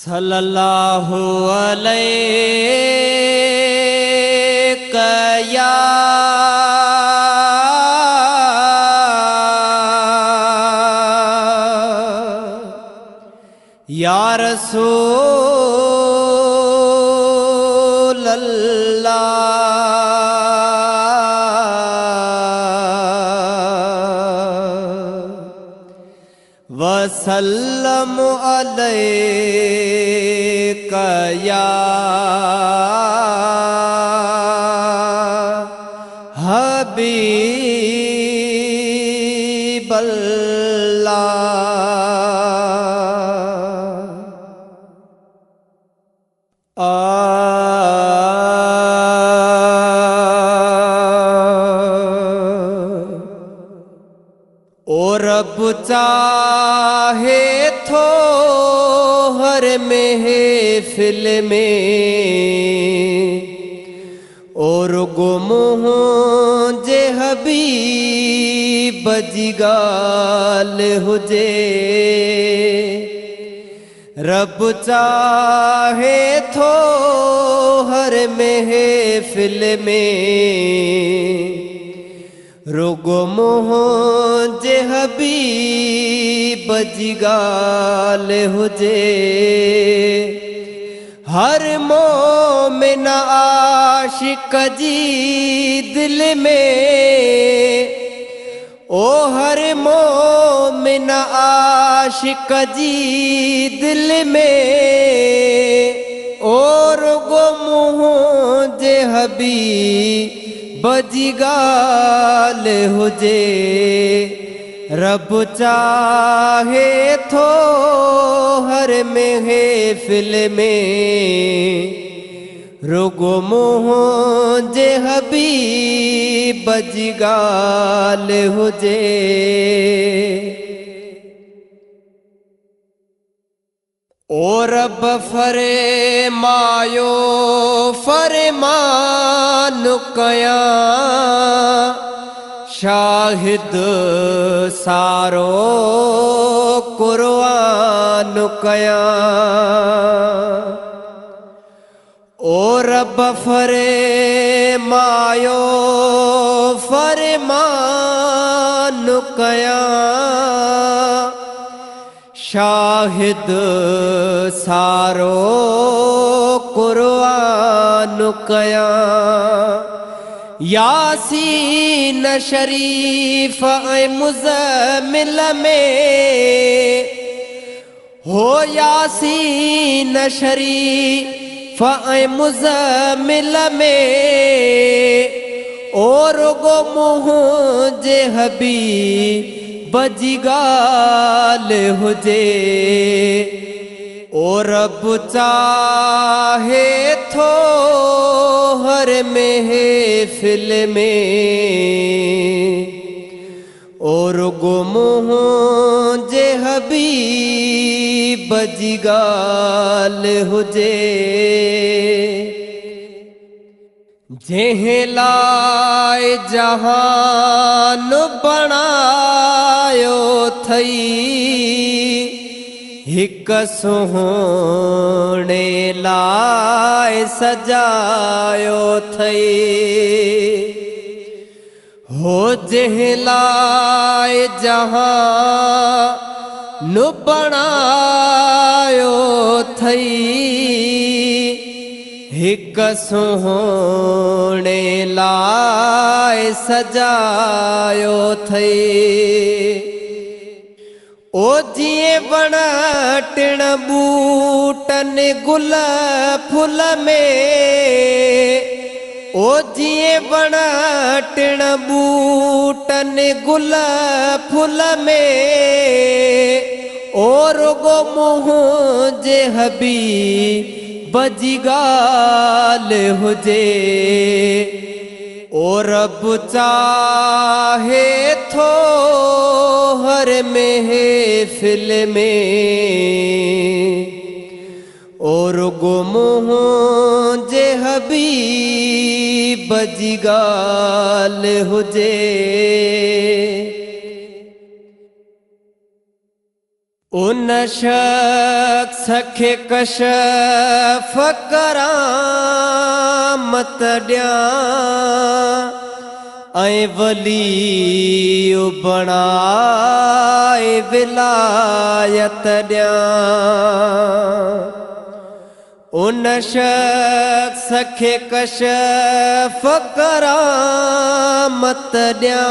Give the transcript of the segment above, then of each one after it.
सल्लल्लाहु अलैका या रसूल अल्लाह वसल्लम अलैका या हबीब ओ रब चाहे तो हर महफिल में और गुम हो जे हबीब जिगाल हुजे। रब चाहे तो हर महफिल में रुगो मोह जे हबीब जिगाल हुजे। हर मोमिन आशिक जी दिल में ओ हर मोमिन आशिक जी दिल में और रुगो मोह जे हबीब जिगाल हुजे। रब चाहे तो हर महफिल में रुगो मोह जे हबीब जिगाल हुजे। ओ रब फरमायो फरमान कया शाहिद सारो कुर्बान कया। ओ रब फरमायो फरमान कया शाहिद सारो कुर्बान कया। यासीन शरीफ ऐ मुज़म्मिल में हो यासीन शरीफ ऐ मुज़म्मिल में और गो मुँह जे हबीब जिगाल हुजे। ओ रब चाहे तो हर महफिल में और गुम हो जे हबीब जिगाल हुजे। जेह लाए जहान बनायो थई हिक सोहणे लाए सजायो थई। हो जेह लाए जहान बनायो थई हिक सोहणे लाए सजायो थई। ओ जिए वण टिण बूटन गुल फुल में ओ जिए वण टिण बूटन गुल फुल में और गो मुँह जे हबीब जिगाल हुजे। ओ रब चाहे तो हर महफिल में और गुम हो जे हबीब जिगाल हुजे। उन शख्स खे कशफ करामत ॾियां ऐं वली बणाए विलायत ॾियां। उन शख्स खे कशफ करामत ॾियां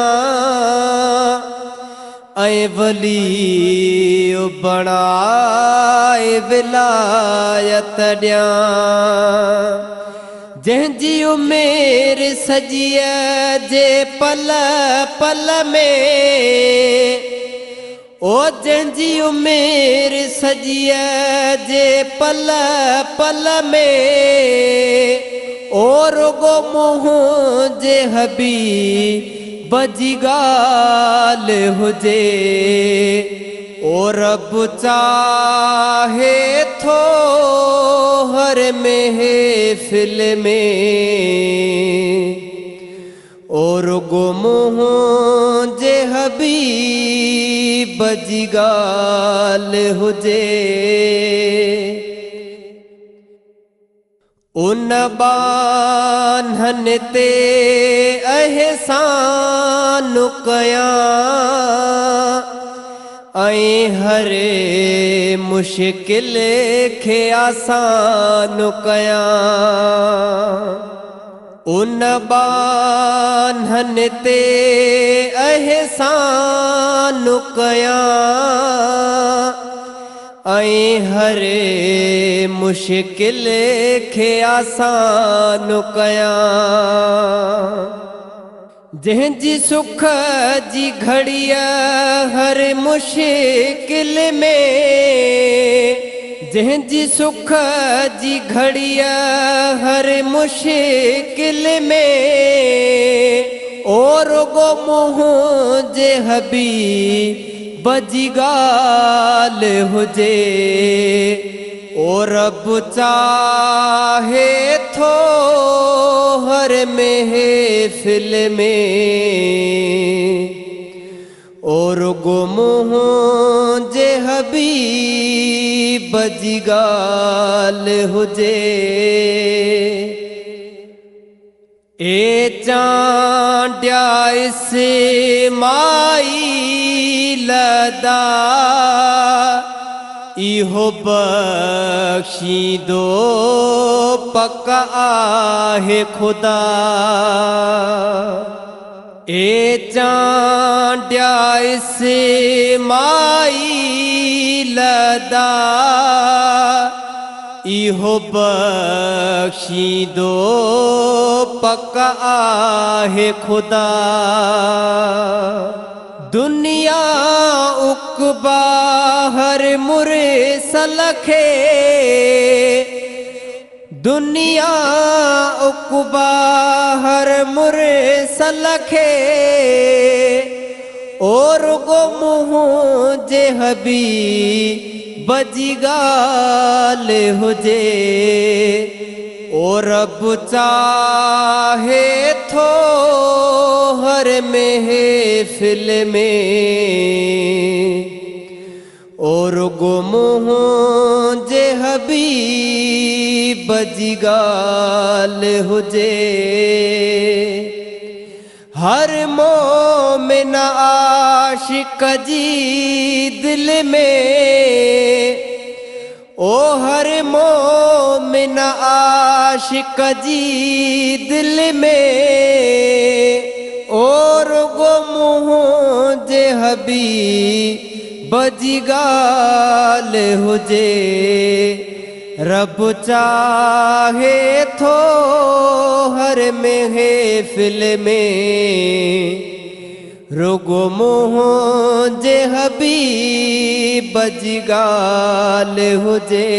ऐं वली बणाए विलायत ॾियां। जंहिंजी उमेर सॼीअ जे पल पल में, ओ जंहिंजी उमेर सॼीअ जे पल पल में, ओ रुगो मुंहिंजे हबीब जी ॻाल्हि हुजे। ओ रब चाहे थो हर महफ़िल में, ओ रुगो मुंहिंजे हबीब जी ॻाल्हि हुजे। उन बान्हनि ते अहसान कयां ऐं हर मुश्किल खे आसान कयां। उन बान्हनि ते अहसान कयां ऐं हर मुश्किल खे आसान कयां। जंहिंजी सुख जी घड़ीअ हर मुश्किल में, जंहिंजी सुख जी घड़ीअ हर मुश्किल में, ओ रुगो मुंहिंजे हबीब जी ॻाल्हि हुजे। ओ रब चाहे थो हर महफ़िल में, ओ रुगो मुंहिंजे हबीब जी ॻाल्हि हुजे। ए चांडिया इस्माइल दा इहो बख़्शीदो पक आहे खुदा। ए चांडिया इस्माइल दा इहो बख़्शीदो पक आहे खुदा। दुनिया उक़बा हर मुरसल खे, दुनिया उक़बा हर मुरसल खे, ओ रुगो मुंहिंजे हबीब जी ॻाल्हि हुजे। ओ रब चाहे थो हर महफ़िल में, ओ रुगो मुंहिंजे हबीब जी ॻाल्हि हुजे। हर मोमिन आशिक़ जी दिल में, ओ हर मोमिन आशिक़ जी दिल में, ओ रुगो मुंहिंजे हबीब जी ॻाल्हि हुजे। रब चाहे थो हर महफ़िल में, रुगो मुंहिंजे हबीब जी ॻाल्हि हुजे।